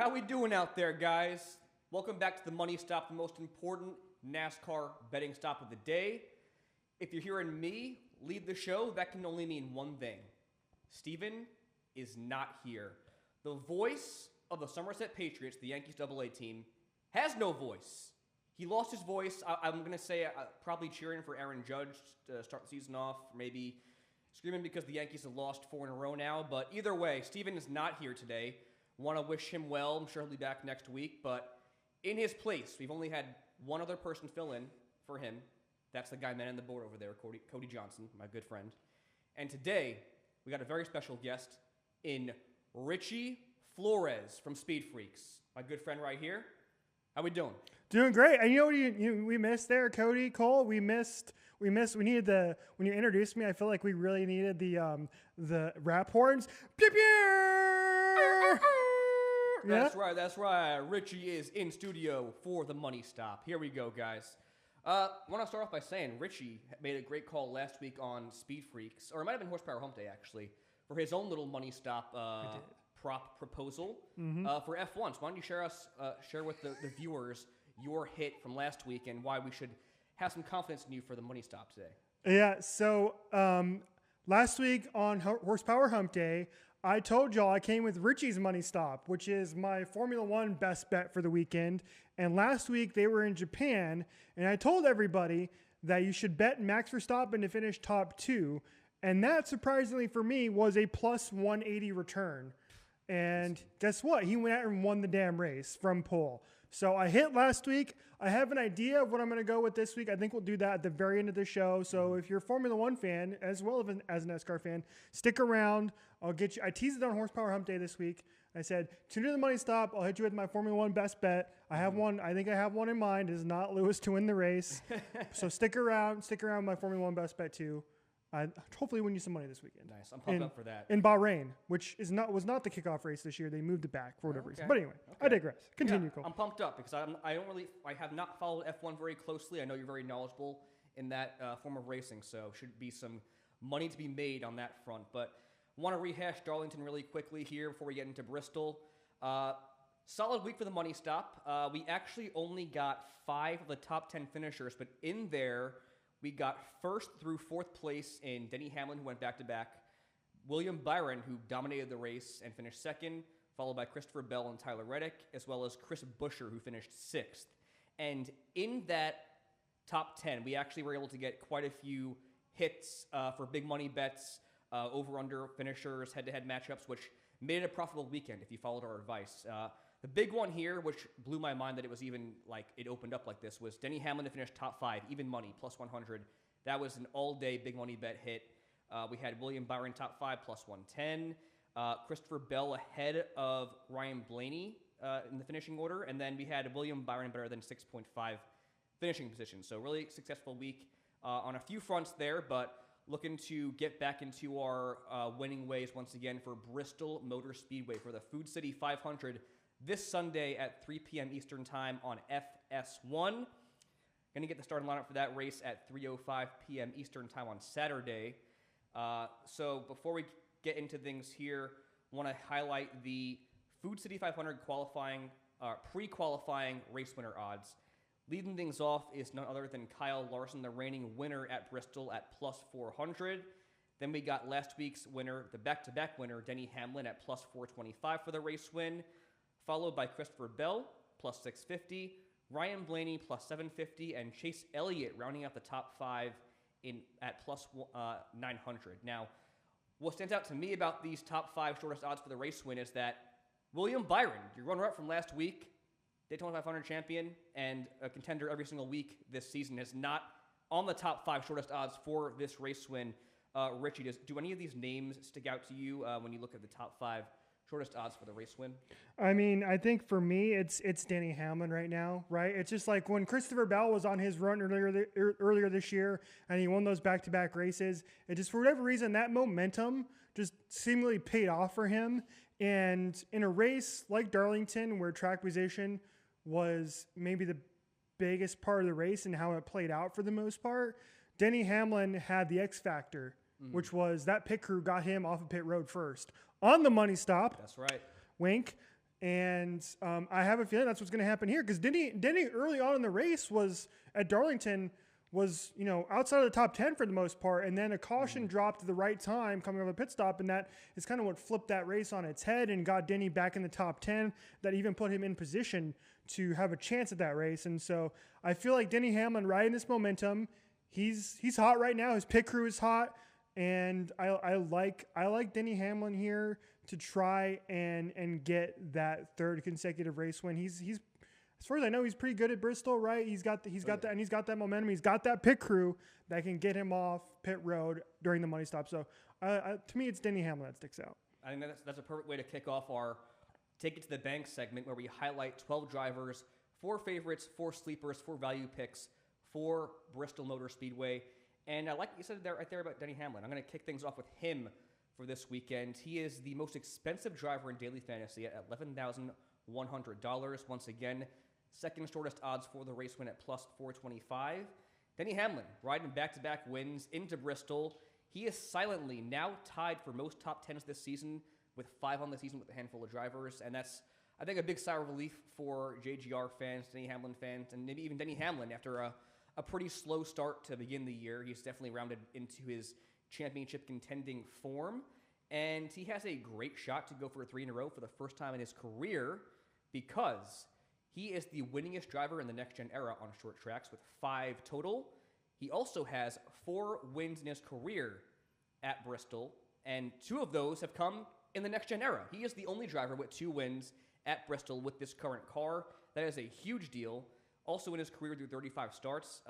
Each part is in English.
How we doing out there, guys? Welcome back to the Money Stop, the most important NASCAR betting stop of the day. If you're hearing me lead the show, that can only mean one thing. Steven is not here. The voice of the Somerset Patriots, the Yankees AA team, has no voice. He lost his voice. I'm going to say probably cheering for Aaron Judge to start the season off, maybe screaming because the Yankees have lost 4 in a row now. But either way, Steven is not here today. Want to wish him well. I'm sure he'll be back next week. But in his place, we've only had one other person fill in for him. That's the guy manning the board over there, Cody Johnson, my good friend. And today, we got a very special guest in Richie Flores from SpeedFreaks, my good friend right here. How we doing? Doing great. And you know what we missed there, Cody, Cole? We needed the, when you introduced me, I feel like we really needed the rap horns. Pew, pew! That's right. Richie is in studio for the Money Stop. Here we go, guys. I want to start off by saying Richie made a great call last week on SpeedFreaks, or it might have been Horsepower Hump Day, actually, for his own little Money Stop prop proposal for F1. So why don't you share with the viewers your hit from last week and why we should have some confidence in you for the Money Stop today. Yeah, so last week on Horsepower Hump Day, I told y'all I came with Richie's Money Stop, which is my Formula One best bet for the weekend. And last week they were in Japan, and I told everybody that you should bet Max Verstappen to finish top 2. And that, surprisingly for me, was a plus 180 return. And guess what? He went out and won the damn race from pole. So I hit last week. I have an idea of what I'm going to go with this week. I think we'll do that at the very end of the show. So if you're a Formula One fan, as well as an NASCAR fan, stick around. I'll get you. I teased it on Horsepower Hump Day this week. I said, tune in to the Money Stop. I'll hit you with my Formula One best bet. I have one. I think I have one in mind. It is not Lewis to win the race. So stick around. Stick around with my Formula One best bet too. I hopefully win you some money this weekend. Nice. I'm pumped up for that. In Bahrain, which was not the kickoff race this year. They moved it back for whatever reason. But anyway, I digress. Continue, Cole. I'm pumped up because I have not followed F1 very closely. I know you're very knowledgeable in that form of racing, so should be some money to be made on that front. But I want to rehash Darlington really quickly here before we get into Bristol. Solid week for the Money Stop. We actually only got 5 of the top 10 finishers, but in there, we got 1st through 4th place in Denny Hamlin, who went back-to-back, William Byron, who dominated the race and finished 2nd, followed by Christopher Bell and Tyler Reddick, as well as Chris Buescher, who finished 6th. And in that top 10, we actually were able to get quite a few hits for big money bets, over-under finishers, head-to-head matchups, which made it a profitable weekend if you followed our advice. The big one here, which blew my mind that it was even like it opened up like this, was Denny Hamlin to finish top 5, even money, plus 100. That was an all-day big money bet hit. We had William Byron top 5, plus 110. Christopher Bell ahead of Ryan Blaney in the finishing order. And then we had William Byron better than 6.5 finishing position. So really successful week on a few fronts there, but looking to get back into our winning ways once again for Bristol Motor Speedway for the Food City 500 this Sunday at 3 p.m. Eastern Time on FS1. Going to get the starting lineup for that race at 3:05 p.m. Eastern Time on Saturday. So before we get into things here, I want to highlight the Food City 500 qualifying, pre-qualifying race winner odds. Leading things off is none other than Kyle Larson, the reigning winner at Bristol at plus 400. Then we got last week's winner, the back-to-back winner, Denny Hamlin at plus 425 for the race win, followed by Christopher Bell, plus 650, Ryan Blaney, plus 750, and Chase Elliott rounding out the top 5 at plus 900. Now, what stands out to me about these top 5 shortest odds for the race win is that William Byron, your runner-up from last week, Daytona 500 champion and a contender every single week this season, is not on the top 5 shortest odds for this race win. Richie, do any of these names stick out to you when you look at the top 5 shortest odds for the race win? I mean, I think for me, it's Denny Hamlin right now, right? It's just like when Christopher Bell was on his run earlier this year and he won those back-to-back races, it just, for whatever reason, that momentum just seemingly paid off for him. And in a race like Darlington, where track position was maybe the biggest part of the race and how it played out for the most part, Denny Hamlin had the X factor, which was that pit crew got him off of pit road first on the money stop. That's right. Wink. And I have a feeling that's what's going to happen here because Denny early on in the race was at Darlington was, outside of the top 10 for the most part. And then a caution dropped at the right time coming off a pit stop. And that is kind of what flipped that race on its head and got Denny back in the top 10. That even put him in position to have a chance at that race. And so I feel like Denny Hamlin riding this momentum. He's hot right now. His pit crew is hot. And I like Denny Hamlin here to try and get that third consecutive race win. He's as far as I know, he's pretty good at Bristol, right? He's got that momentum. He's got that pit crew that can get him off pit road during the money stop. So to me, it's Denny Hamlin that sticks out. I think that's a perfect way to kick off our Take It to the Bank segment where we highlight 12 drivers, 4 favorites, 4 sleepers, 4 value picks for Bristol Motor Speedway. And like you said right there about Denny Hamlin, I'm going to kick things off with him for this weekend. He is the most expensive driver in daily fantasy at $11,100. Once again, second shortest odds for the race win at plus 425. Denny Hamlin riding back-to-back wins into Bristol. He is silently now tied for most top 10s this season with 5 on the season with a handful of drivers. And that's, I think, a big sigh of relief for JGR fans, Denny Hamlin fans, and maybe even Denny Hamlin after a pretty slow start to begin the year. He's definitely rounded into his championship contending form. And he has a great shot to go for 3 in a row for the first time in his career because he is the winningest driver in the next-gen era on short tracks with 5 total. He also has 4 wins in his career at Bristol, and 2 of those have come in the next-gen era. He is the only driver with 2 wins at Bristol with this current car. That is a huge deal. Also in his career through 35 starts,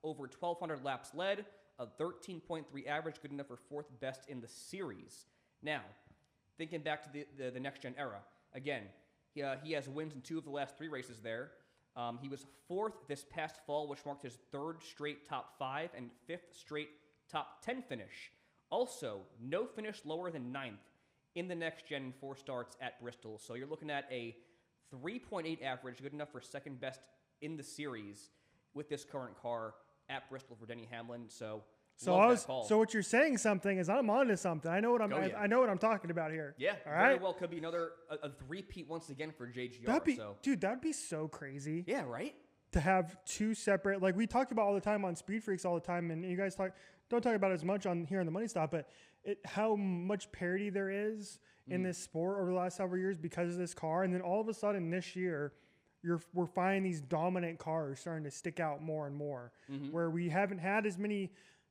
over 1,200 laps led, a 13.3 average, good enough for 4th best in the series. Now, thinking back to the next-gen era, again, he has wins in 2 of the last 3 races there. He was 4th this past fall, which marked his 3rd straight top 5 and 5th straight top 10 finish. Also, no finish lower than 9th in the next-gen 4 starts at Bristol. So you're looking at a 3.8 average, good enough for 2nd best in the series with this current car at Bristol for Denny Hamlin. So what you're saying something is I'm onto something. I know what I know what I'm talking about here. Yeah, all very right. well could be another a three-peat once again for JGR. That'd be so crazy. Yeah, right. To have 2 separate, like we talked about all the time on SpeedFreaks all the time, and you guys don't talk about it as much on here on the Money Stop, but how much parity there is in this sport over the last several years because of this car, and then all of a sudden this year, we're finding these dominant cars starting to stick out more and more, where we haven't had as many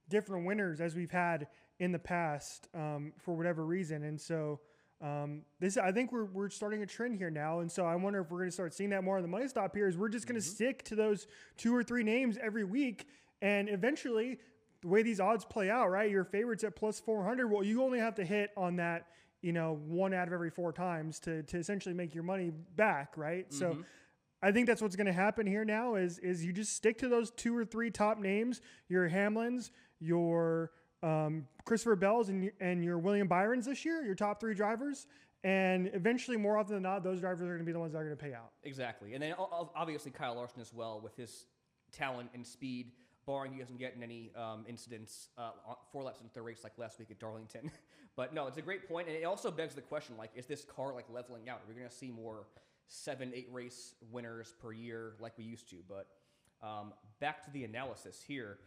different winners as we've had in the past for whatever reason. And so I think we're starting a trend here now. And so I wonder if we're going to start seeing that more on the Money Stop here is we're just going to stick to those 2 or 3 names every week. And eventually the way these odds play out, right? Your favorites at plus 400. Well, you only have to hit on that, 1 out of every 4 times to essentially make your money back. Right. So I think that's what's going to happen here now is you just stick to those 2 or 3 top names, your Hamlins, your Christopher Bells, and your William Byrons this year, your top 3 drivers. And eventually, more often than not, those drivers are going to be the ones that are going to pay out. Exactly. And then obviously Kyle Larson as well with his talent and speed, barring he doesn't get in any incidents 4 laps into the race like last week at Darlington. But no, it's a great point. And it also begs the question, is this car leveling out? Are we going to see more 7-8 race winners per year like we used to? But back to the analysis here.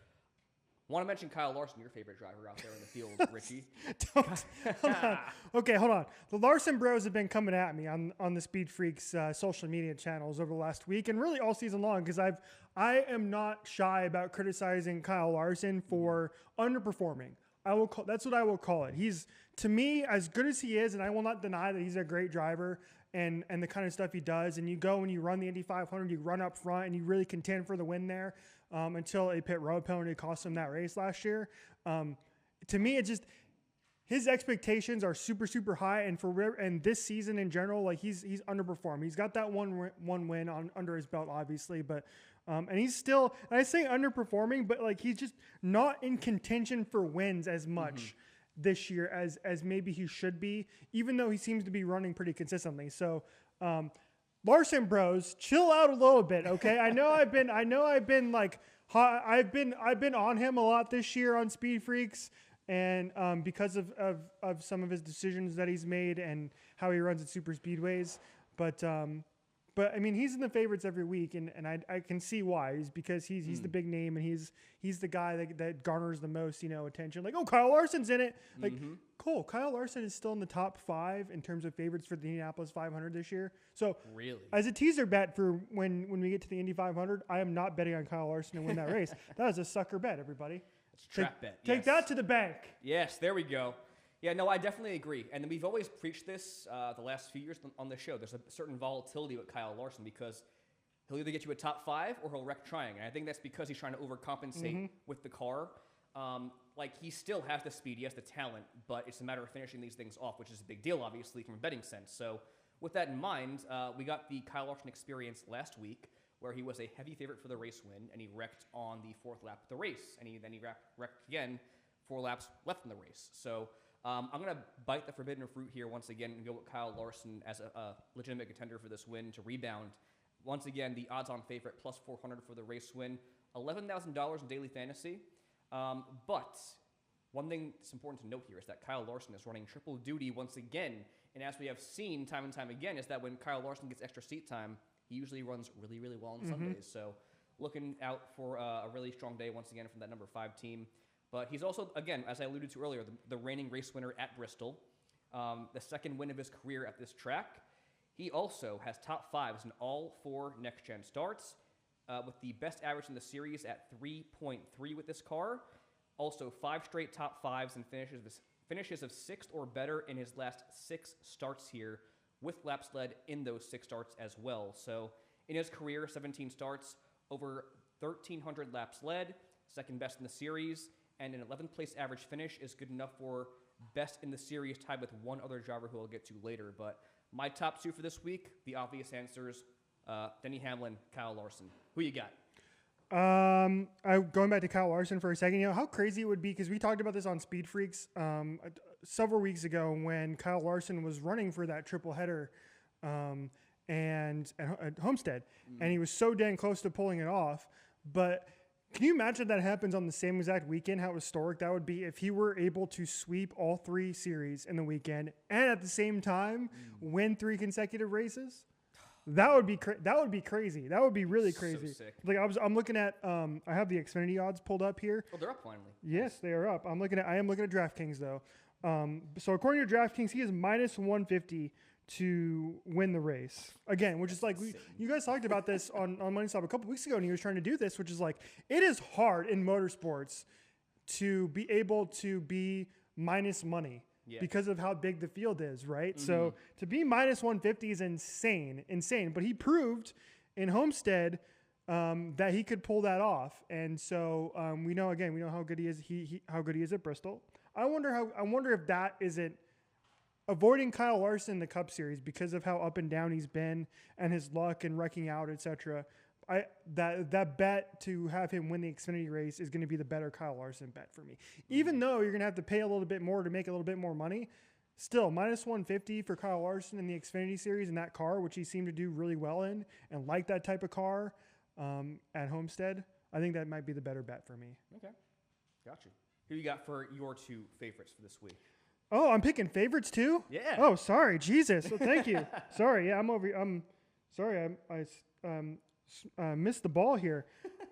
Want to mention Kyle Larson, your favorite driver out there in the field, Richie. Okay, hold on. The Larson bros have been coming at me on the SpeedFreaks social media channels over the last week and really all season long because I am not shy about criticizing Kyle Larson for underperforming. That's what I will call it. He's, to me, as good as he is, and I will not deny that he's a great driver and the kind of stuff he does. And you go and you run the Indy 500, you run up front, and you really contend for the win there until a pit road penalty cost him that race last year. To me, it just his expectations are super, super high, and this season in general, he's underperformed. He's got that one win under his belt, obviously, but. And he's still, and I say underperforming, but he's just not in contention for wins as much this year as maybe he should be, even though he seems to be running pretty consistently. So, Larson bros, chill out a little bit, okay? I've been on him a lot this year on SpeedFreaks, and because of some of his decisions that he's made and how he runs at super speedways. But I mean, he's in the favorites every week, and I can see why. Is because he's the big name, and he's the guy that garners the most attention. Like, oh, Kyle Larson's in it. Like, cool. Kyle Larson is still in the top 5 in terms of favorites for the Indianapolis 500 this year. So really, as a teaser bet for when we get to the Indy 500, I am not betting on Kyle Larson to win that race. That is a sucker bet, everybody. It's a trap bet. Take that to the bank. Yes, there we go. Yeah, no, I definitely agree. And we've always preached this the last few years on the show. There's a certain volatility with Kyle Larson because he'll either get you a top 5 or he'll wreck trying. And I think that's because he's trying to overcompensate with the car. Like, he still has the speed, he has the talent, but it's a matter of finishing these things off, which is a big deal, obviously, from a betting sense. So with that in mind, we got the Kyle Larson experience last week where he was a heavy favorite for the race win, and he wrecked on the 4th lap of the race. And then he wrecked again 4 laps left in the race. So I'm going to bite the forbidden fruit here once again and go with Kyle Larson as a legitimate contender for this win to rebound. Once again, the odds-on favorite, plus 400 for the race win, $11,000 in daily fantasy. But one thing that's important to note here is that Kyle Larson is running triple duty once again. And as we have seen time and time again, is that when Kyle Larson gets extra seat time, he usually runs really, really well on Sundays. So looking out for a really strong day once again from that number 5 team. But he's also, again, as I alluded to earlier, the reigning race winner at Bristol, the second win of his career at this track. He also has top 5s in all 4 next-gen starts, with the best average in the series at 3.3 with this car. Also, 5 straight top 5s and finishes of 6th or better in his last 6 starts here, with laps led in those 6 starts as well. So in his career, 17 starts, over 1,300 laps led, second best in the series, and an 11th place average finish is good enough for best in the series, tied with one other driver who I'll get to later. But my top 2 for this week, the obvious answers, Denny Hamlin, Kyle Larson. Who you got? Going back to Kyle Larson for a second, how crazy it would be, because we talked about this on SpeedFreaks several weeks ago when Kyle Larson was running for that triple header and at Homestead, and he was so dang close to pulling it off. But can you imagine that happens on the same exact weekend, how historic that would be if he were able to sweep all 3 series in the weekend and at the same time win 3 consecutive races? That would be crazy. That would be really crazy. So sick. Like I'm looking at I have the Xfinity odds pulled up here. Oh, they're up finally. Yes, they are up. I am looking at DraftKings though. So according to DraftKings, he is minus 150 to win the race again, which is like you guys talked about this on Money Stop a couple weeks ago, and he was trying to do this, which is like it is hard in motorsports to be able to be minus money because of how big the field is, right? So to be minus 150 is insane. But he proved in Homestead that he could pull that off, and so we know how good he is. How good he is at Bristol. I wonder if that isn't avoiding Kyle Larson in the Cup Series because of how up and down he's been and his luck and wrecking out, etc. That bet to have him win the Xfinity race is going to be the better Kyle Larson bet for me. Even though you're going to have to pay a little bit more to make a little bit more money, still minus 150 for Kyle Larson in the Xfinity Series in that car, which he seemed to do really well in and like that type of car at Homestead. I think that might be the better bet for me. Okay, got you. Who you got for your 2 favorites for this week? Oh, I'm picking favorites too? Yeah. Oh, sorry. Jesus. Well, thank you. Sorry. Yeah, I'm sorry. I missed the ball here.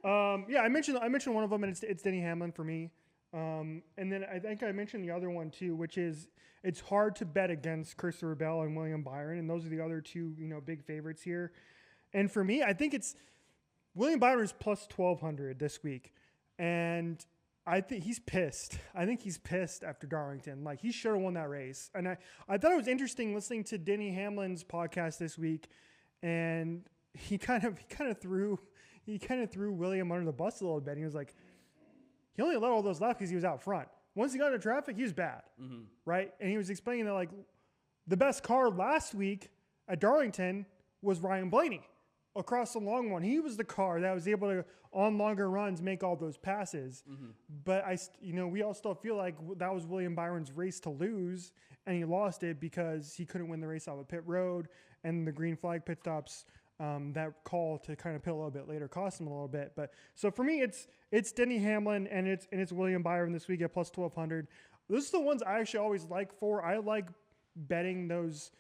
I mentioned one of them, and it's Denny Hamlin for me. And then I think I mentioned the other one too, which is it's hard to bet against Christopher Bell and William Byron, and those are the other 2 big favorites here. And for me, I think it's William Byron is plus 1,200 this week, and I think he's pissed. I think he's pissed after Darlington. Like, he should have won that race. And I thought it was interesting listening to Denny Hamlin's podcast this week, and he kind of threw William under the bus a little bit. He was like, he only let all those laps because he was out front. Once he got into traffic, he was bad, right? And he was explaining that like the best car last week at Darlington was Ryan Blaney across the long one. He was the car that was able to, on longer runs, make all those passes. But we all still feel like that was William Byron's race to lose, and he lost it because he couldn't win the race off of pit road, and the green flag pit stops, that call to kind of pit a little bit later cost him a little bit. But so for me, it's Denny Hamlin and it's William Byron this week at plus 1,200. Those are the ones I actually always like for. I like betting those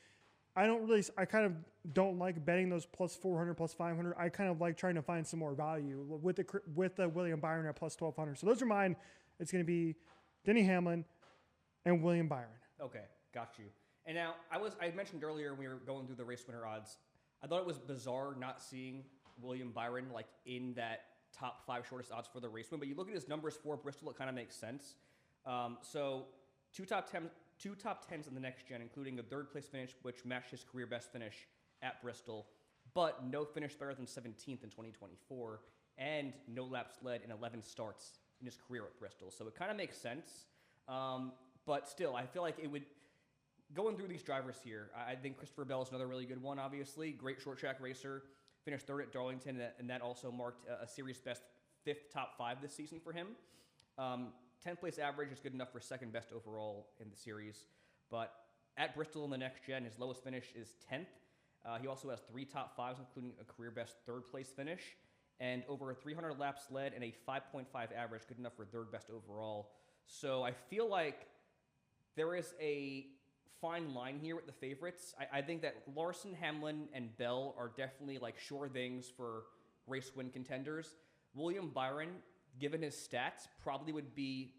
I kind of don't like betting those plus 400, plus 500. I kind of like trying to find some more value with the William Byron at plus 1200. So those are mine. It's going to be Denny Hamlin and William Byron. Okay, got you. And now I mentioned earlier when we were going through the race winner odds, I thought it was bizarre not seeing William Byron like in that top 5 shortest odds for the race win. But you look at his numbers for Bristol, it kind of makes sense. So two top 10s in the next gen, including a 3rd place finish, which matched his career best finish at Bristol, but no finish better than 17th in 2024, and no laps led in 11 starts in his career at Bristol. So it kind of makes sense. But still, I feel like it would, going through these drivers here, I think Christopher Bell is another really good one, obviously. Great short track racer, finished 3rd at Darlington, and that also marked a series best 5th top 5 this season for him. 10th place average is good enough for 2nd best overall in the series. But at Bristol in the next gen, his lowest finish is 10th. He also has 3 top 5s, including a career best 3rd place finish, and over 300 laps led and a 5.5 average, good enough for 3rd best overall. So I feel like there is a fine line here with the favorites. I think that Larson, Hamlin, and Bell are definitely like sure things for race win contenders. William Byron, given his stats, probably would be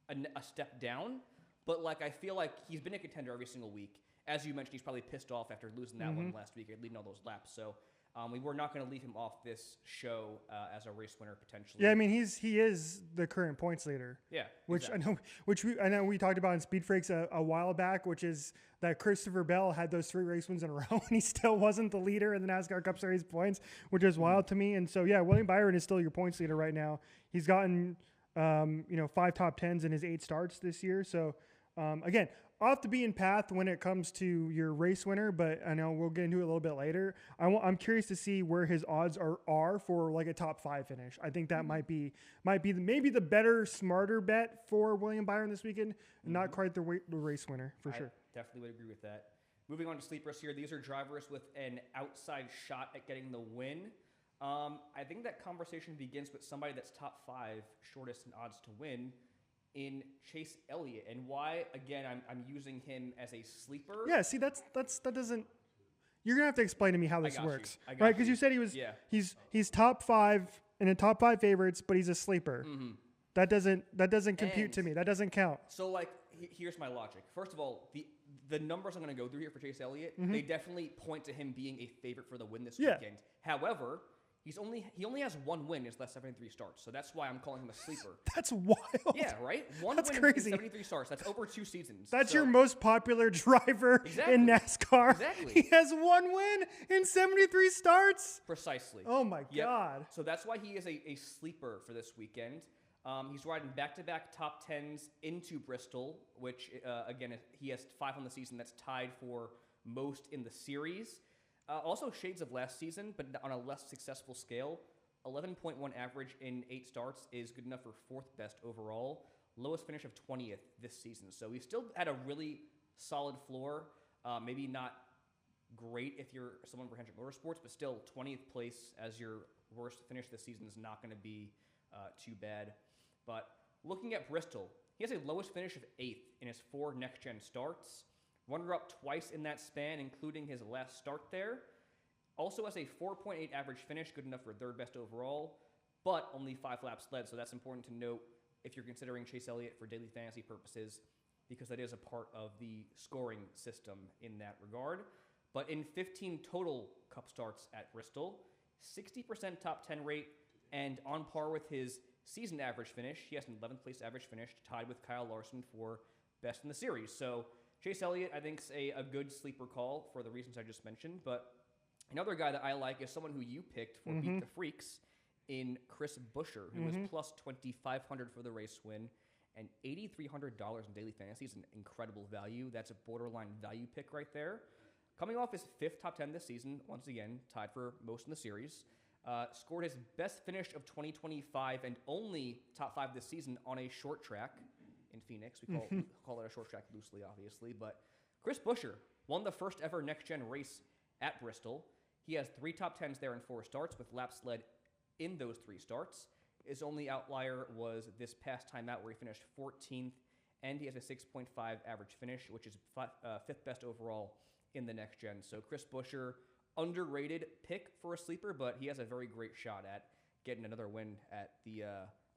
a step down. But like I feel like he's been a contender every single week. As you mentioned, he's probably pissed off after losing that one last week, leading all those laps. So we were not going to leave him off this show as a race winner potentially. Yeah, I mean he is the current points leader. Yeah, which exactly. I know we talked about in SpeedFreaks a while back, which is that Christopher Bell had those 3 race wins in a row and he still wasn't the leader in the NASCAR Cup Series points, which is wild to me. And so yeah, William Byron is still your points leader right now. He's gotten 5 top 10s in his 8 starts this year. So again, off the beaten path when it comes to your race winner, but I know we'll get into it a little bit later. I'm curious to see where his odds are for like a top 5 finish. I think that might be maybe the better, smarter bet for William Byron this weekend. Not quite the race winner for sure. Definitely would agree with that. Moving on to sleepers here. These are drivers with an outside shot at getting the win. I think that conversation begins with somebody that's top 5 shortest in odds to win in Chase Elliott. And why, again, I'm using him as a sleeper. Yeah, see, that doesn't. You're gonna have to explain to me how this works, right? Because you said he's top 5 in the top 5 favorites, but he's a sleeper. That doesn't compute to me. That doesn't count. So like, here's my logic. First of all, the numbers I'm going to go through here for Chase Elliott, they definitely point to him being a favorite for the win this weekend. However, he only has 1 win in his last 73 starts, so that's why I'm calling him a sleeper. That's wild. Yeah, right? One That's win crazy. in 73 starts. That's over 2 seasons. That's your most popular driver in NASCAR. Exactly. He has 1 win in 73 starts. Precisely. Oh my God. So that's why he is a sleeper for this weekend. He's riding back-to-back top 10s into Bristol, which, again, he has 5 on the season. That's tied for most in the series. Also shades of last season, but on a less successful scale. 11.1 average in 8 starts is good enough for 4th best overall. Lowest finish of 20th this season. So he still had a really solid floor. Maybe not great if you're someone for Hendrick Motorsports, but still 20th place as your worst finish this season is not going to be too bad. But looking at Bristol, he has a lowest finish of 8th in his 4 next-gen starts. Runner-up twice in that span, including his last start there. Also has a 4.8 average finish, good enough for 3rd best overall, but only 5 laps led. So that's important to note if you're considering Chase Elliott for daily fantasy purposes, because that is a part of the scoring system in that regard. But in 15 total Cup starts at Bristol, 60% top 10 rate, and on par with his season average finish. He has an 11th place average finish, tied with Kyle Larson for best in the series. So Chase Elliott, I think, is a good sleeper call for the reasons I just mentioned. But another guy that I like is someone who you picked for Beat the Freaks in Chris Buescher, who was plus 2,500 for the race win and $8,300 in daily fantasy is an incredible value. That's a borderline value pick right there. Coming off his 5th top 10 this season, once again, tied for most in the series. Scored his best finish of 2025 and only top 5 this season on a short track in Phoenix. We call it a short track loosely, obviously. But Chris Buescher won the first ever next-gen race at Bristol. He has 3 top 10s there in 4 starts with laps led in those 3 starts. His only outlier was this past time out where he finished 14th, and he has a 6.5 average finish, which is 5th best overall in the next gen. So Chris Buescher, underrated pick for a sleeper, but he has a very great shot at getting another win at the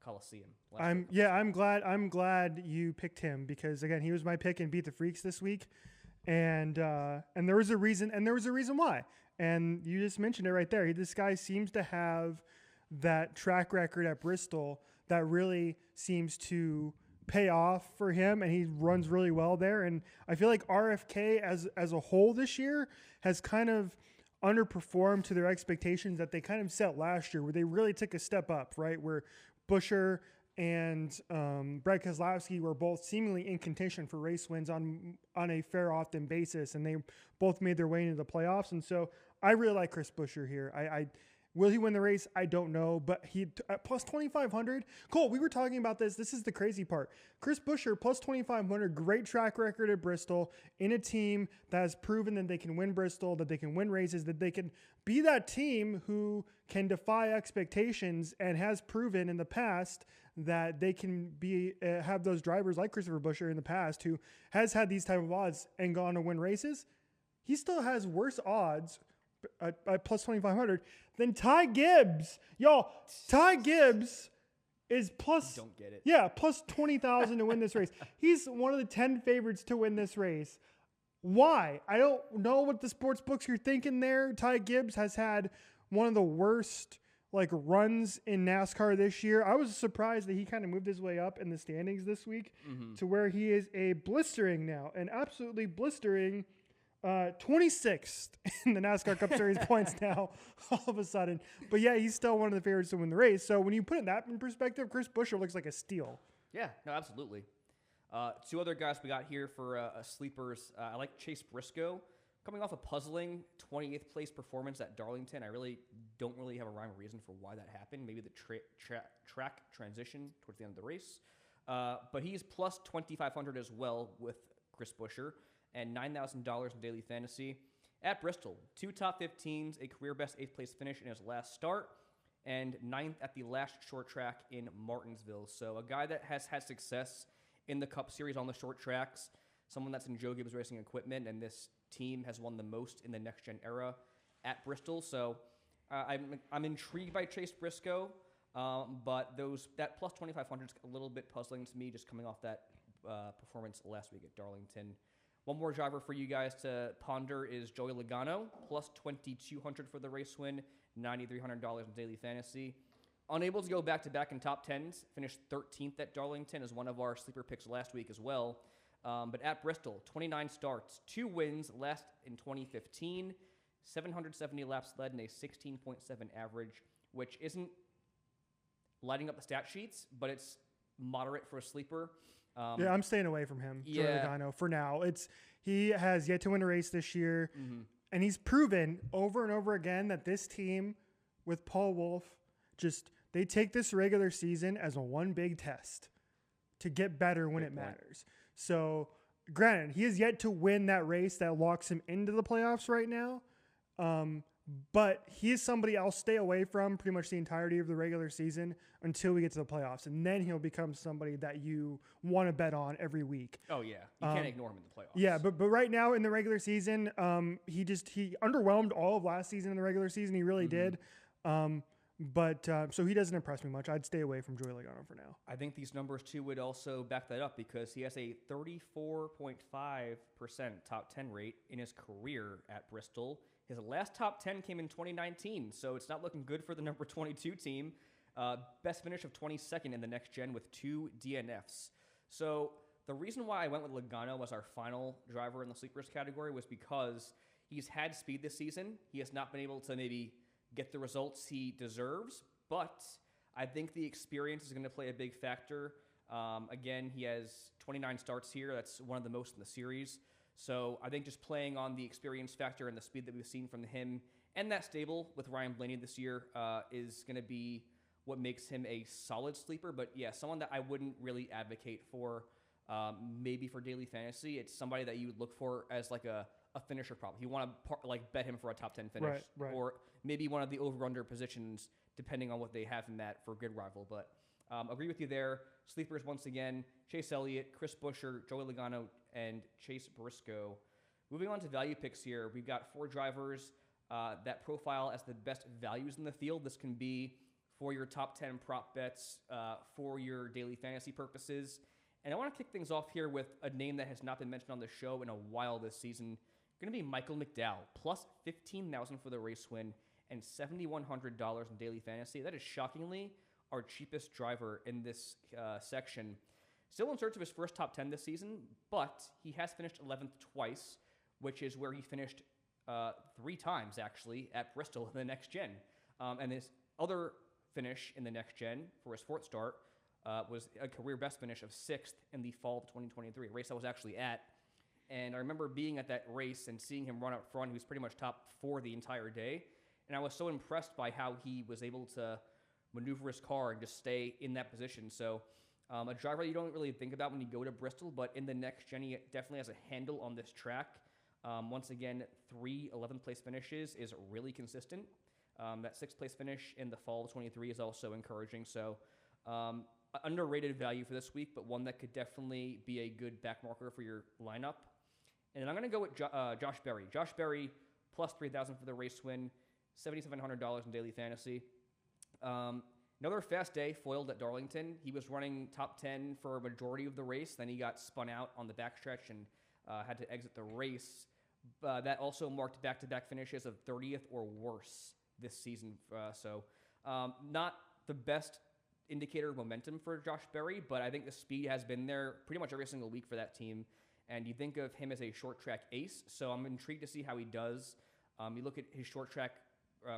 Coliseum. I'm glad you picked him because again, he was my pick and beat the Freaks this week. And there was a reason why. And you just mentioned it right there. This guy seems to have that track record at Bristol that really seems to pay off for him, and he runs really well there. And I feel like RFK as a whole this year has kind of underperformed to their expectations that they kind of set last year, where they really took a step up, right? Where Buescher and Brad Keselowski were both seemingly in contention for race wins on a fair often basis, and they both made their way into the playoffs. And so I really like Chris Buescher here. Will he win the race? I don't know, but he at plus 2,500. Cole, we were talking about this. This is the crazy part. Chris Buescher plus 2,500, great track record at Bristol in a team that has proven that they can win Bristol, that they can win races, that they can be that team who can defy expectations and has proven in the past that they can be have those drivers like Christopher Buescher in the past who has had these type of odds and gone to win races. He still has worse odds at plus 2,500 than Ty Gibbs. Y'all, Ty Gibbs is plus, don't get it. Yeah, plus 20,000 to win this race. He's one of the 10 favorites to win this race. Why? I don't know what the sports books are thinking there. Ty Gibbs has had one of the worst runs in NASCAR this year. I was surprised that he kind of moved his way up in the standings this week to where he is a blistering now, an absolutely blistering 26th in the NASCAR Cup Series points now, all of a sudden. But yeah, he's still one of the favorites to win the race. So when you put that in perspective, Chris Buescher looks like a steal. Yeah, no, absolutely. Two other guys we got here for sleepers. I like Chase Briscoe. Coming off a puzzling 28th place performance at Darlington, I don't have a rhyme or reason for why that happened. Maybe the track transition towards the end of the race. But he's plus 2,500 as well with Chris Buescher and $9,000 in daily fantasy. At Bristol, 2 top 15s, a career best 8th place finish in his last start, and 9th at the last short track in Martinsville. So a guy that has had success in the Cup Series on the short tracks, someone that's in Joe Gibbs Racing equipment, and this team has won the most in the next-gen era at Bristol. So I'm intrigued by Chase Briscoe, but that plus 2,500 is a little bit puzzling to me, just coming off that performance last week at Darlington. One more driver for you guys to ponder is Joey Logano, plus 2,200 for the race win, $9,300 in daily fantasy. Unable to go back-to-back in top 10s, finished 13th at Darlington as one of our sleeper picks last week as well. But at Bristol, 29 starts, 2 wins, last in 2015, 770 laps led, and a 16.7 average, which isn't lighting up the stat sheets, but it's moderate for a sleeper. Yeah, I'm staying away from him, Joey Logano, for now. He has yet to win a race this year, and he's proven over and over again that this team with Paul Wolf, they take this regular season as a one big test to get better when it matters. So, granted, he has yet to win that race that locks him into the playoffs right now, but he is somebody I'll stay away from pretty much the entirety of the regular season until we get to the playoffs. And then he'll become somebody that you want to bet on every week. Oh, yeah. You can't ignore him in the playoffs. Yeah, but right now in the regular season, he underwhelmed all of last season in the regular season. He really did. So he doesn't impress me much. I'd stay away from Joey Logano for now. I think these numbers, too, would also back that up because he has a 34.5% top 10 rate in his career at Bristol. His last top 10 came in 2019, so it's not looking good for the number 22 team. Best finish of 22nd in the next gen with 2 DNFs. So the reason why I went with Logano as our final driver in the sleepers category was because he's had speed this season. He has not been able to maybe get the results he deserves, but I think the experience is going to play a big factor. Again, he has 29 starts here. That's one of the most in the series. So I think just playing on the experience factor and the speed that we've seen from him and that stable with Ryan Blaney this year is going to be what makes him a solid sleeper. But yeah, someone that I wouldn't really advocate for maybe for daily fantasy. It's somebody that you would look for as like a finisher problem. You want to bet him for a top 10 finish right. Or maybe one of the over-under positions depending on what they have in that for Grid Rival. But agree with you there. Sleepers once again, Chase Elliott, Chris Buescher, Joey Logano, and Chase Briscoe. Moving on to value picks here, we've got 4 drivers that profile as the best values in the field. This can be for your top 10 prop bets, for your daily fantasy purposes. And I want to kick things off here with a name that has not been mentioned on the show in a while this season. Going to be Michael McDowell, plus $15,000 for the race win and $7,100 in daily fantasy. That is shockingly our cheapest driver in this section. Still in search of his first top 10 this season, but he has finished 11th twice, which is where he finished 3 times, actually, at Bristol in the next gen. And his other finish in the next gen for his 4th start was a career best finish of 6th in the fall of 2023, a race I was actually at. And I remember being at that race and seeing him run up front. He was pretty much top 4 the entire day. And I was so impressed by how he was able to maneuver his car and just stay in that position. So a driver you don't really think about when you go to Bristol, but in the next gen, he definitely has a handle on this track. Once again, 3 11th place finishes is really consistent. That 6th place finish in the fall of 23 is also encouraging. So underrated value for this week, but one that could definitely be a good back marker for your lineup. And I'm going to go with Josh Berry. Josh Berry, plus $3,000 for the race win, $7,700 in daily fantasy. Another fast day, foiled at Darlington. He was running top 10 for a majority of the race. Then he got spun out on the backstretch and had to exit the race. That also marked back-to-back finishes of 30th or worse this season. So not the best indicator of momentum for Josh Berry, but I think the speed has been there pretty much every single week for that team. And you think of him as a short track ace, so I'm intrigued to see how he does. You look at his short track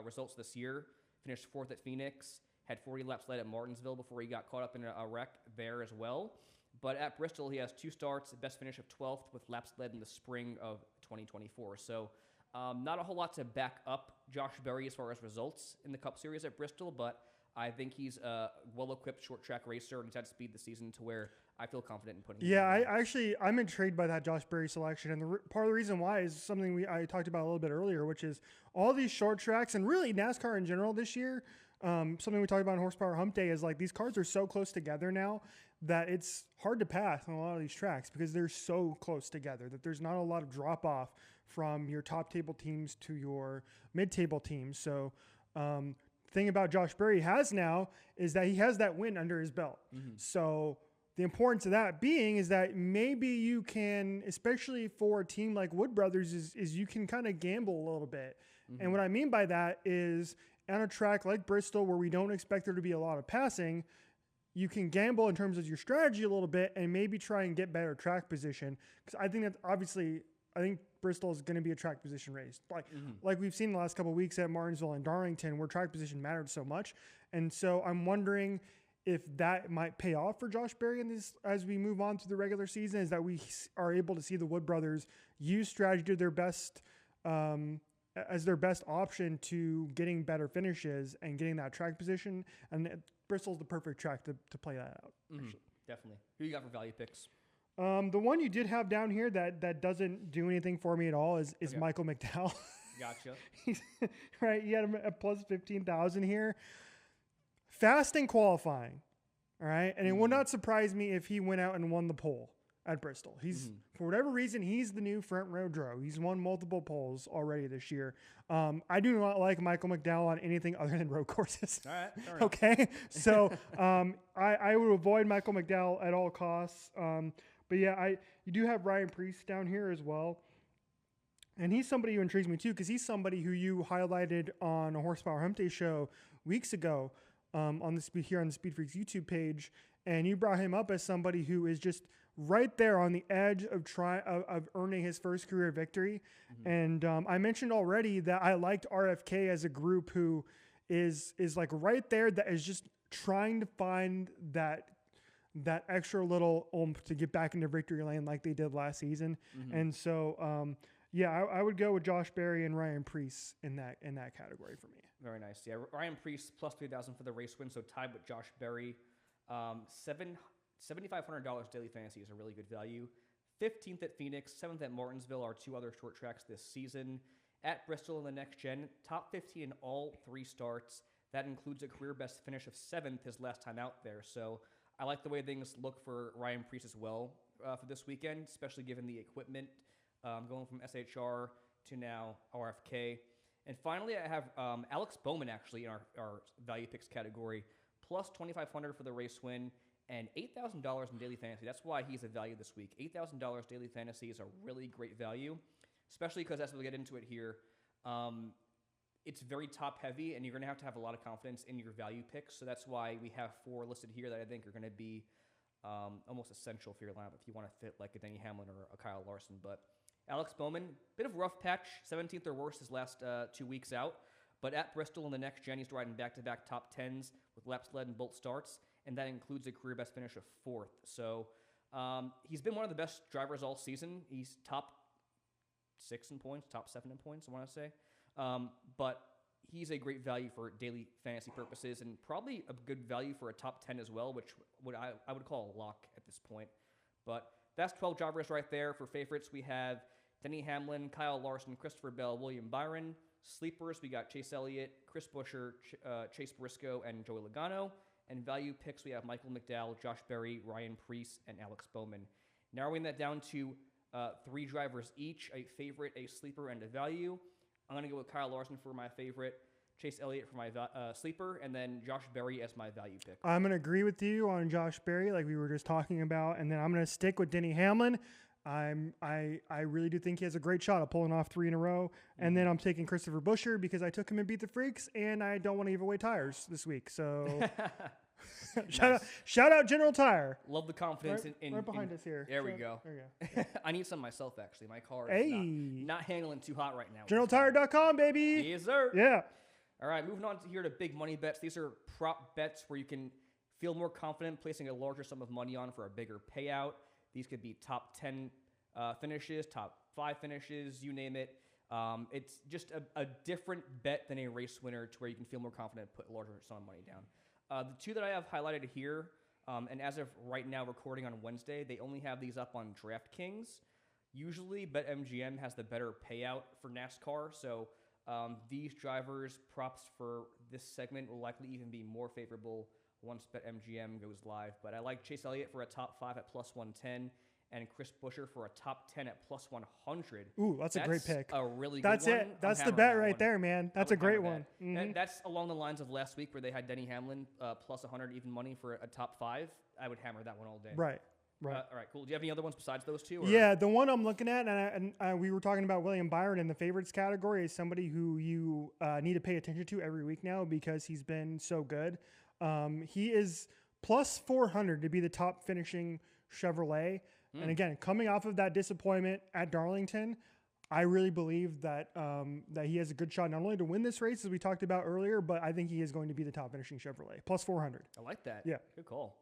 results this year, finished 4th at Phoenix, had 40 laps led at Martinsville before he got caught up in a wreck there as well. But at Bristol, he has 2 starts, a best finish of 12th with laps led in the spring of 2024. So not a whole lot to back up Josh Berry as far as results in the Cup Series at Bristol, but I think he's a well-equipped short-track racer, and he's had speed this season to where I feel confident in putting him in. I'm intrigued by that Josh Berry selection, and part of the reason why is something I talked about a little bit earlier, which is all these short tracks, and really NASCAR in general this year, something we talked about on Horsepower Hump Day is like these cars are so close together now that it's hard to pass on a lot of these tracks because they're so close together that there's not a lot of drop-off from your top-table teams to your mid-table teams. So thing about Josh Berry has now is that he has that win under his belt. Mm-hmm. So the importance of that being is that maybe you can, especially for a team like Wood Brothers, is you can kind of gamble a little bit. Mm-hmm. And what I mean by that is on a track like Bristol where we don't expect there to be a lot of passing, you can gamble in terms of your strategy a little bit and maybe try and get better track position. Because I think that obviously, I think Bristol is going to be a track position race. Like we've seen the last couple of weeks at Martinsville and Darlington where track position mattered so much. And so I'm wondering if that might pay off for Josh Berry in this as we move on through the regular season, is that we are able to see the Wood Brothers use strategy to their best as their best option to getting better finishes and getting that track position. And Bristol's the perfect track to play that out. Mm-hmm. Definitely. Who you got for value picks? The one you did have down here that doesn't do anything for me at all is okay. Michael McDowell. Gotcha. Right. You had him at plus 15,000 here. Fast in qualifying. All right. And it would not surprise me if he went out and won the pole at Bristol. He's for whatever reason, he's the new front row draw. He's won multiple poles already this year. I do not like Michael McDowell on anything other than road courses. All right. Okay. So I would avoid Michael McDowell at all costs. But yeah, you do have Ryan Preece down here as well. And he's somebody who intrigues me too, because he's somebody who you highlighted on a Horsepower Hump Day show weeks ago on the SpeedFreaks YouTube page. And you brought him up as somebody who is just right there on the edge of earning his first career victory. Mm-hmm. And I mentioned already that I liked RFK as a group who is like right there, that is just trying to find that extra little oomph to get back into victory lane like they did last season. Mm-hmm. And so, I would go with Josh Berry and Ryan Preece in that category for me. Very nice. Yeah, Ryan Preece plus 3,000 for the race win, so tied with Josh Berry. $7,500 daily fantasy is a really good value. 15th at Phoenix, 7th at Martinsville are 2 other short tracks this season. At Bristol in the next gen, top 15 in all 3 starts. That includes a career best finish of 7th his last time out there. So I like the way things look for Ryan Preece as well for this weekend, especially given the equipment going from SHR to now RFK. And finally, I have Alex Bowman actually in our value picks category, plus 2,500 for the race win and $8,000 in daily fantasy. That's why he's a value this week. $8,000 daily fantasy is a really great value, especially because as we'll get into it here, it's very top heavy, and you're going to have a lot of confidence in your value picks. So that's why we have 4 listed here that I think are going to be almost essential for your lineup if you want to fit like a Denny Hamlin or a Kyle Larson. But Alex Bowman, bit of a rough patch, 17th or worse his last 2 weeks out. But at Bristol in the next gen, he's riding back-to-back top 10s with laps led and bolt starts, and that includes a career best finish of 4th. So he's been one of the best drivers all season. He's top 6 in points, top 7 in points, I want to say. But he's a great value for daily fantasy purposes and probably a good value for a top 10 as well, which I would call a lock at this point. But that's 12 drivers right there. For favorites, we have Denny Hamlin, Kyle Larson, Christopher Bell, William Byron. Sleepers, we got Chase Elliott, Chris Buescher, Chase Briscoe, and Joey Logano. And value picks, we have Michael McDowell, Josh Berry, Ryan Preece, and Alex Bowman. Narrowing that down to 3 drivers each, a favorite, a sleeper, and a value. I'm going to go with Kyle Larson for my favorite, Chase Elliott for my sleeper, and then Josh Berry as my value pick. I'm going to agree with you on Josh Berry, like we were just talking about, and then I'm going to stick with Denny Hamlin. I really do think he has a great shot of pulling off 3 in a row, and then I'm taking Christopher Buescher because I took him and beat the Freaks, and I don't want to give away tires this week. So shout out General Tire. Love the confidence right behind us here. There we go. There you go. I need some myself actually. My car is not handling too hot right now. GeneralTire.com, baby. Yes, sir. Yeah. All right, moving on here to big money bets. These are prop bets where you can feel more confident placing a larger sum of money on for a bigger payout. These could be top 10 finishes, top 5 finishes, you name it. It's just a different bet than a race winner to where you can feel more confident and put a larger sum of money down. The 2 that I have highlighted here, and as of right now recording on Wednesday, they only have these up on DraftKings. Usually BetMGM has the better payout for NASCAR, so these drivers' props for this segment will likely even be more favorable once BetMGM goes live. But I like Chase Elliott for a top 5 at plus 110 and Chris Buescher for a top 10 at plus 100. Ooh, that's a great pick. A really that's good one. That's it. That's the bet right there, man. That's a great one. Mm-hmm. That's along the lines of last week where they had Denny Hamlin plus 100 even money for a top 5. I would hammer that one all day. Right. All right, cool. Do you have any other ones besides those 2? Or? Yeah, the one I'm looking at, and we were talking about William Byron in the favorites category, is somebody who you need to pay attention to every week now because he's been so good. He is plus 400 to be the top finishing Chevrolet. And again, coming off of that disappointment at Darlington, I really believe that that he has a good shot not only to win this race, as we talked about earlier, but I think he is going to be the top finishing Chevrolet. Plus 400. I like that. Yeah. Good call.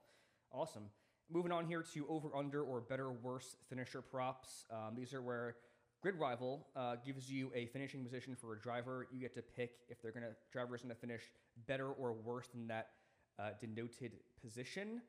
Awesome. Moving on here to over, under, or better, worse finisher props. These are where Grid Rival gives you a finishing position for a driver. You get to pick if driver is going to finish better or worse than that denoted position.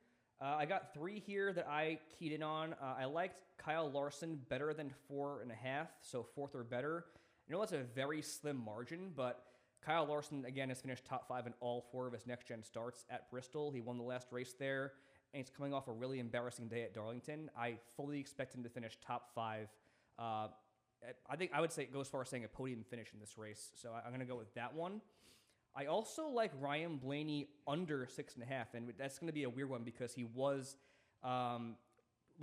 I got 3 here that I keyed in on. I liked Kyle Larson better than 4.5, so 4th or better. I know that's a very slim margin, but Kyle Larson, again, has finished top 5 in all 4 of his next-gen starts at Bristol. He won the last race there, and he's coming off a really embarrassing day at Darlington. I fully expect him to finish top 5. I think I would say it goes as far as saying a podium finish in this race, so I'm going to go with that one. I also like Ryan Blaney under 6.5, and that's going to be a weird one because he was one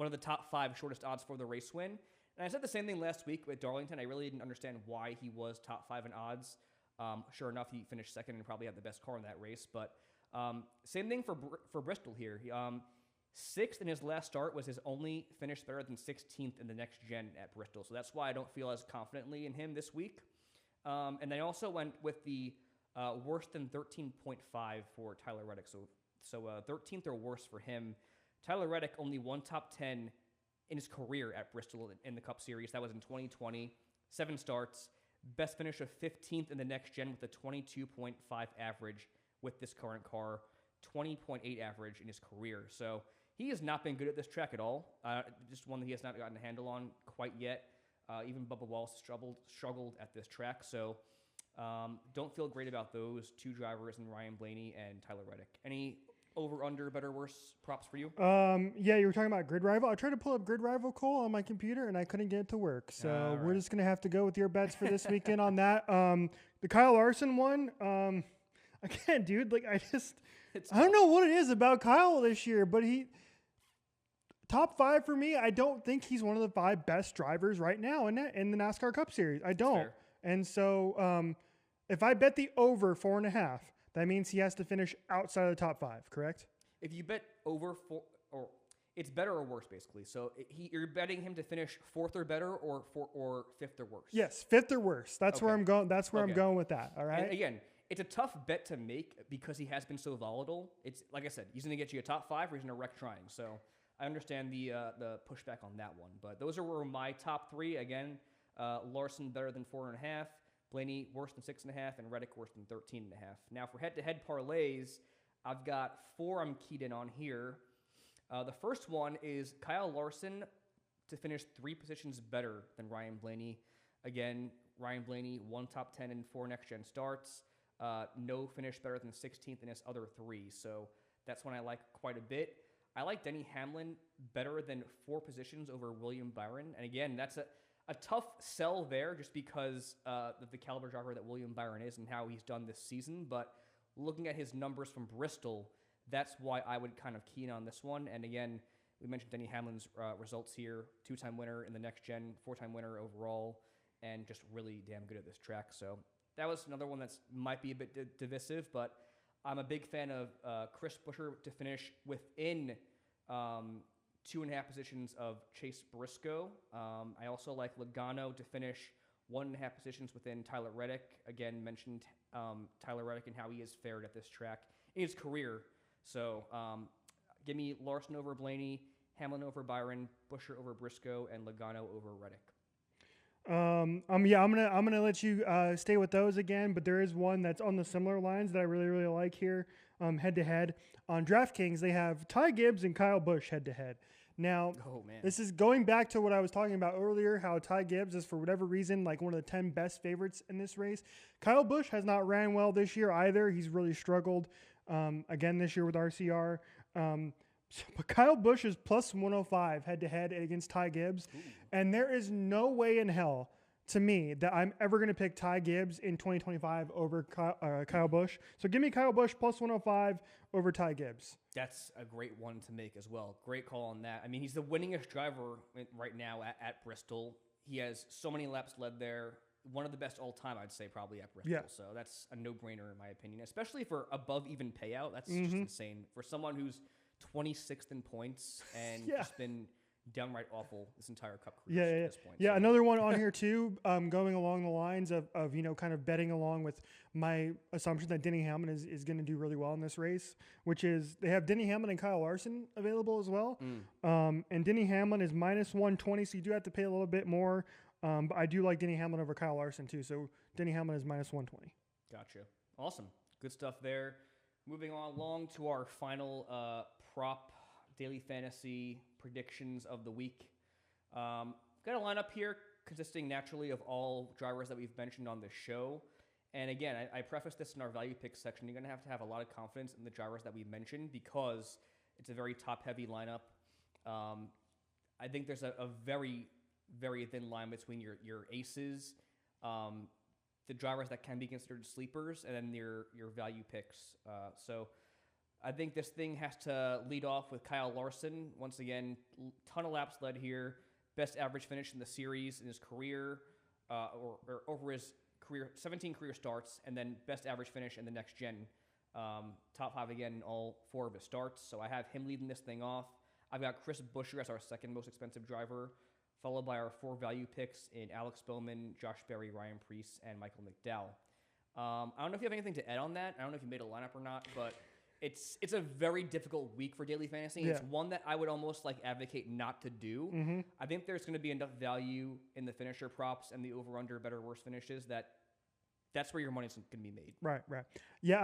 of the top 5 shortest odds for the race win. And I said the same thing last week with Darlington. I really didn't understand why he was top 5 in odds. Sure enough, he finished second and probably had the best car in that race. But same thing for Bristol here. 6th in his last start was his only finish better than 16th in the next gen at Bristol. So that's why I don't feel as confidently in him this week. And I also went with the worse than 13.5 for Tyler Reddick. So 13th or worse for him. Tyler Reddick only won top 10 in his career at Bristol in the Cup Series. That was in 2020. 7 starts. Best finish of 15th in the next gen with a 22.5 average with this current car. 20.8 average in his career. So he has not been good at this track at all. Just one that he has not gotten a handle on quite yet. Even Bubba Wallace struggled at this track. So don't feel great about those 2 drivers in Ryan Blaney and Tyler Reddick. Any over, under, better, worse props for you? Yeah, you were talking about Grid Rival. I tried to pull up Grid Rival, Cole, on my computer, and I couldn't get it to work. So we're just gonna have to go with your bets for this weekend on that. The Kyle Larson one. Again, dude, like I don't know what it is about Kyle this year, but top 5 for me. I don't think he's one of the 5 best drivers right now in the NASCAR Cup Series. I don't. Fair. And so if I bet the over 4.5, that means he has to finish outside of the top 5, correct? If you bet over 4, or it's better or worse, basically. So you're betting him to finish 4th or better, or 5th or worse. Yes, 5th or worse. That's where I'm going. That's where I'm going with that. All right. And again, it's a tough bet to make because he has been so volatile. It's like I said, he's going to get you a top 5, or he's going to wreck trying. So I understand the pushback on that one. But those were my top 3. Again, Larson better than 4.5, Blaney worse than 6.5, and Reddick worse than 13.5. Now for head-to-head parlays, I've got 4 I'm keyed in on here. The first one is Kyle Larson to finish 3 positions better than Ryan Blaney. Again, Ryan Blaney, 1 top 10 and 4 next-gen starts. No finish better than 16th in his other 3. So that's one I like quite a bit. I like Denny Hamlin better than 4 positions over William Byron. And again, that's a tough sell there just because of the caliber driver that William Byron is and how he's done this season. But looking at his numbers from Bristol, that's why I would kind of key in on this one. And again, we mentioned Denny Hamlin's results here. 2-time winner in the next gen, 4-time winner overall, and just really damn good at this track. So that was another one that might be a bit divisive, but I'm a big fan of Chris Buescher to finish within 2.5 positions of Chase Briscoe. I also like Logano to finish 1.5 positions within Tyler Reddick. Again, mentioned Tyler Reddick and how he has fared at this track in his career. So give me Larson over Blaney, Hamlin over Byron, Buescher over Briscoe, and Logano over Reddick. I'm gonna let you stay with those again, but there is one that's on the similar lines that I really, really like here. Head to head on DraftKings, they have Ty Gibbs and Kyle Busch head to head. Now, this is going back to what I was talking about earlier, how Ty Gibbs is, for whatever reason, like one of the 10 best favorites in this race. Kyle Busch has not ran well this year either. He's really struggled again this year with RCR. But Kyle Busch is plus 105 head-to-head against Ty Gibbs. Ooh. And there is no way in hell, to me, that I'm ever going to pick Ty Gibbs in 2025 over Kyle Busch. So give me Kyle Busch plus 105 over Ty Gibbs. That's a great one to make as well. Great call on that. I mean, he's the winningest driver right now at Bristol. He has so many laps led there. One of the best all-time, I'd say, probably at Bristol. Yeah. So that's a no-brainer in my opinion, especially for above even payout. That's just insane. For someone who's 26th in points and just been downright awful this entire Cup career at this point. Yeah, so. Another one on here too, going along the lines of kind of betting along with my assumption that Denny Hamlin is going to do really well in this race, which is they have Denny Hamlin and Kyle Larson available as well. And Denny Hamlin is minus 120, so you do have to pay a little bit more. But I do like Denny Hamlin over Kyle Larson too, so Denny Hamlin is minus 120. Gotcha. Awesome. Good stuff there. Moving on along to our final prop daily fantasy predictions of the week. Got a lineup here consisting naturally of all drivers that we've mentioned on the show. And again, I preface this in our value picks section. You're going to have a lot of confidence in the drivers that we mentioned because it's a very top-heavy lineup. I think there's a very, very thin line between your aces, the drivers that can be considered sleepers, and then your value picks. So I think this thing has to lead off with Kyle Larson. Once again, ton of laps led here. Best average finish in the series in his career, or over his career, 17 career starts, and then best average finish in the next gen. Top 5 again in all 4 of his starts. So I have him leading this thing off. I've got Chris Buescher as our second most expensive driver, followed by our 4 value picks in Alex Bowman, Josh Berry, Ryan Preece, and Michael McDowell. I don't know if you have anything to add on that. I don't know if you made a lineup or not, but it's a very difficult week for daily fantasy. Yeah. It's one that I would almost advocate not to do. I think there's going to be enough value in the finisher props and the over/under better worse finishes that's where your money's going to be made. Right. Yeah,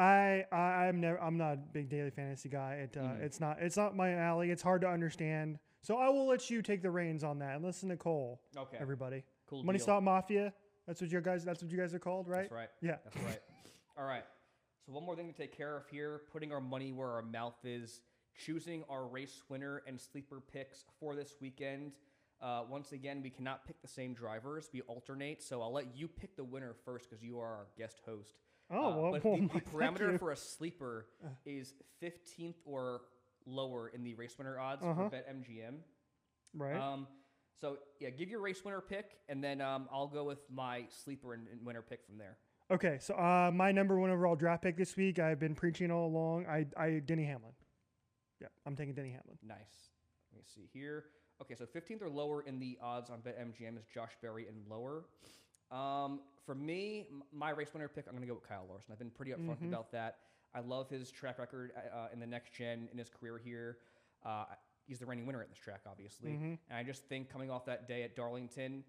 I'm not a big daily fantasy guy. It's not my alley. It's hard to understand. So I will let you take the reins on that and listen to Cole. Okay. Everybody. Cool. Money Stop Mafia. That's what you guys are called, right? That's right. Yeah. That's right. All right. So one more thing to take care of here, putting our money where our mouth is, choosing our race winner and sleeper picks for this weekend. Once again, we cannot pick the same drivers. We alternate, so I'll let you pick the winner first because you are our guest host. But the parameter for a sleeper is 15th or lower in the race winner odds for BetMGM. Right. So, yeah, give your race winner pick, and then I'll go with my sleeper and winner pick from there. Okay, so my number one overall draft pick this week, I've been preaching all along, Denny Hamlin. Yeah, I'm taking Denny Hamlin. Nice. Let me see here. Okay, so 15th or lower in the odds on BetMGM is Josh Berry and lower. For me, my race winner pick, I'm going to go with Kyle Larson. I've been pretty upfront about that. I love his track record in the next gen in his career here. He's the reigning winner at this track, obviously. And I just think coming off that day at Darlington,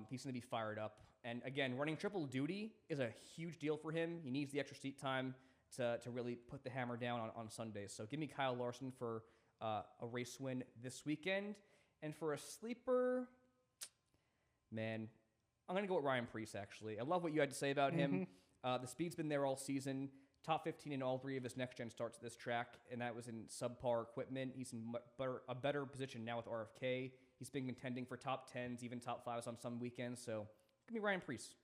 he's going to be fired up. And again, running triple duty is a huge deal for him. He needs the extra seat time to really put the hammer down on Sundays. So give me Kyle Larson for a race win this weekend. And for a sleeper, man, I'm going to go with Ryan Preece, actually. I love what you had to say about him. The speed's been there all season. Top 15 in all three of his next-gen starts at this track, and that was in subpar equipment. He's in a better position now with RFK. He's been contending for top 10s, even top 5s on some weekends. So give me Ryan Preece.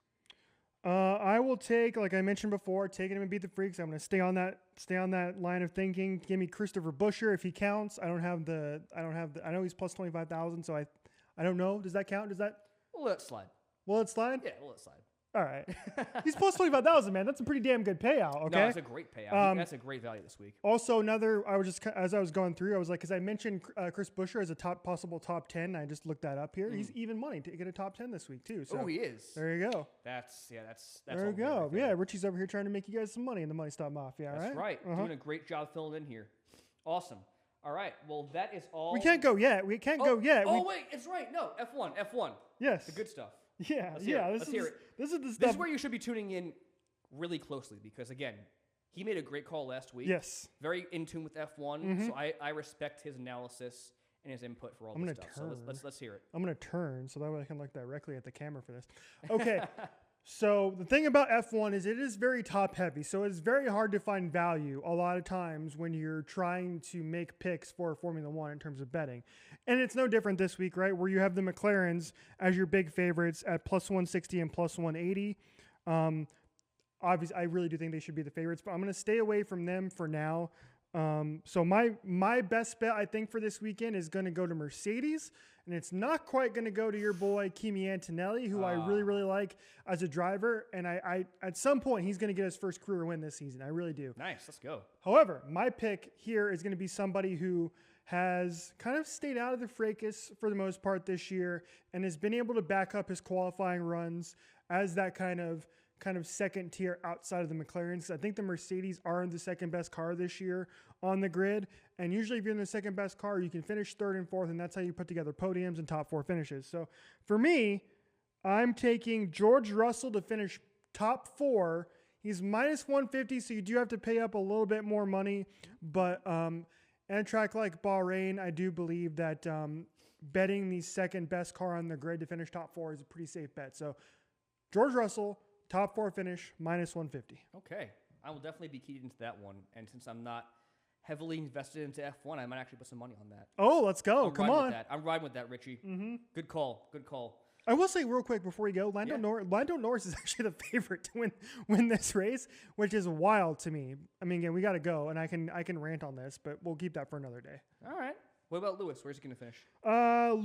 I will take, like I mentioned before, taking him and beat the freaks. I'm going to stay on that line of thinking. Give me Christopher Buescher if he counts. I know he's plus 25,000, so I don't know. Does that count? We'll let it slide. Will it slide? Yeah, we'll let it slide. All right. He's plus 25,000, man. That's a pretty damn good payout. Okay. No, that's a great payout. That's a great value this week. Also, as I was going through, I was like, because I mentioned Chris Buescher as a possible top 10. I just looked that up here. He's even money to get a top 10 this week too. So he is. There you go. That's there you go. Yeah, Richie's over here trying to make you guys some money in the Money Stop Mafia. That's right. Doing a great job filling in here. Awesome. All right. Well, that is all. We can't go yet. Wait, it's right. No, F1. Yes. The good stuff. Yeah. Let's hear it. This is the stuff. This is where you should be tuning in really closely because, again, he made a great call last week. Yes. Very in tune with F1. So I respect his analysis and his input for all this stuff. So let's hear it. I'm going to turn so that way I can look directly at the camera for this. Okay. So the thing about F1 is it is very top heavy. So it's very hard to find value a lot of times when you're trying to make picks for Formula One in terms of betting. And it's no different this week, right? Where you have the McLarens as your big favorites at plus 160 and plus 180. Obviously, I really do think they should be the favorites, but I'm going to stay away from them for now. So my best bet, I think, for this weekend is going to go to Mercedes, and it's not quite going to go to your boy Kimi Antonelli, who I really, really like as a driver. And I at some point, he's going to get his first career win this season. I really do. Nice. Let's go. However, my pick here is going to be somebody who has kind of stayed out of the fracas for the most part this year and has been able to back up his qualifying runs as that kind of second tier outside of the McLarens. I think the Mercedes are the second best car this year on the grid. And usually if you're in the second best car, you can finish third and fourth, and that's how you put together podiums and top four finishes. So for me, I'm taking George Russell to finish top four. He's minus 150, so you do have to pay up a little bit more money. But at a track like Bahrain, I do believe that betting the second best car on the grid to finish top four is a pretty safe bet. So George Russell, top four finish, minus 150. Okay. I will definitely be keyed into that one. And since I'm not heavily invested into F1, I might actually put some money on that. Oh, let's go. Come on. I'm riding with that, Richie. Good call. I will say real quick before we go, Lando Norris is actually the favorite to win this race, which is wild to me. I mean, again, we got to go, and I can rant on this, but we'll keep that for another day. All right. What about Lewis? Where's he going to finish?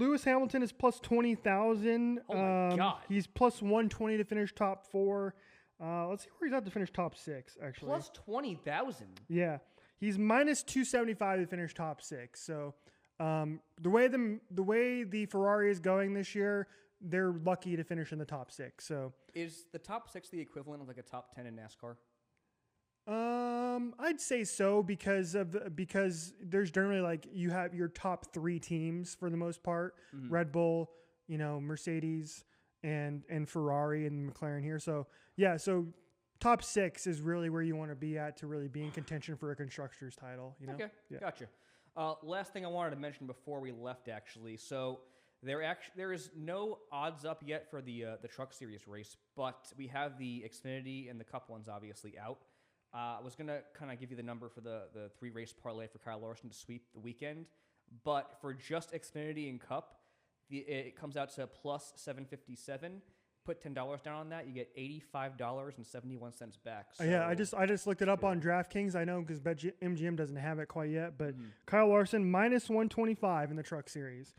Lewis Hamilton is plus 20,000. Oh my God. He's plus 120 to finish top four. Let's see where he's at to finish top six, actually. Plus 20,000? Yeah. He's minus 275 to finish top six. So the way the Ferrari is going this year, they're lucky to finish in the top six. So is the top six the equivalent of like a top 10 in NASCAR? I'd say so because there's generally like you have your top three teams for the most part, Red Bull, Mercedes and Ferrari and McLaren here. So yeah, so top six is really where you want to be at to really be in contention for a constructors title. Okay, yeah. Gotcha. Last thing I wanted to mention before we left, actually. So there is no odds up yet for the Truck Series race, but we have the Xfinity and the Cup ones obviously out. I was going to kind of give you the number for the 3-race parlay for Kyle Larson to sweep the weekend. But for just Xfinity and Cup, it comes out to plus 757. Put $10 down on that, you get $85.71 back. So, yeah, I just looked it up on DraftKings. I know because MGM doesn't have it quite yet, but Kyle Larson minus 125 in the Truck Series.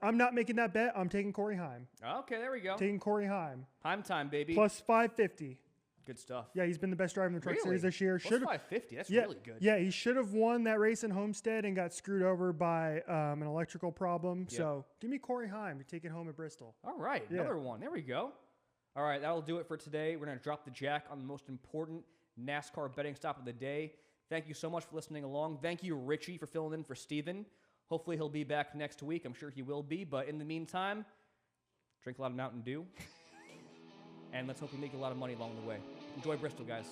I'm not making that bet. I'm taking Corey Heim. Okay, there we go. Taking Corey Heim. Heim time, baby. Plus 550. Good stuff. Yeah, he's been the best driver in the Truck Really? Series this year. Plus 550. That's really good. Yeah, he should have won that race in Homestead and got screwed over by an electrical problem. Yep. So give me Corey Heim to take it home at Bristol. All right, another one. There we go. All right, that'll do it for today. We're going to drop the jack on the most important NASCAR betting stop of the day. Thank you so much for listening along. Thank you, Richie, for filling in for Steven. Hopefully he'll be back next week. I'm sure he will be. But in the meantime, drink a lot of Mountain Dew. And let's hope we make a lot of money along the way. Enjoy Bristol, guys.